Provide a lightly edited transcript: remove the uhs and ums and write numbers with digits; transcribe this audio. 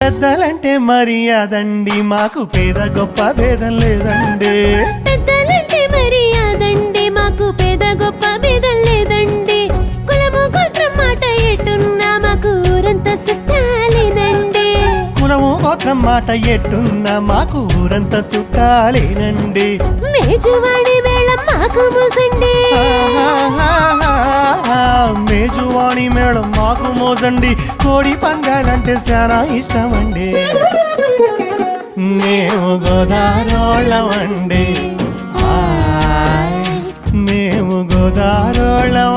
పెద్దలంటే మర్యాదండి, మాకు పేద గొప్ప భేదం లేదండి. పెద్దలంటే మర్యాదండి, మాకు పేద గొప్ప భేదం లేదండి. కులము గోత్రం మాట ఎట్టున్నా మాకు ఊరంతా చుట్టాలేనండి. కులము గోత్రం మాట ఎట్టున్నా మాకు ఊరంతా చుట్టాలేనండి. మేజువాడి మేళం మాకు మూసండి, మేజువాణి మేడం మాకు మోసండి. కోడి పందాలంటే చాలా ఇష్టమండి. మేము గోదారోళ్ళమండి, మేము గోదారోళ్ళం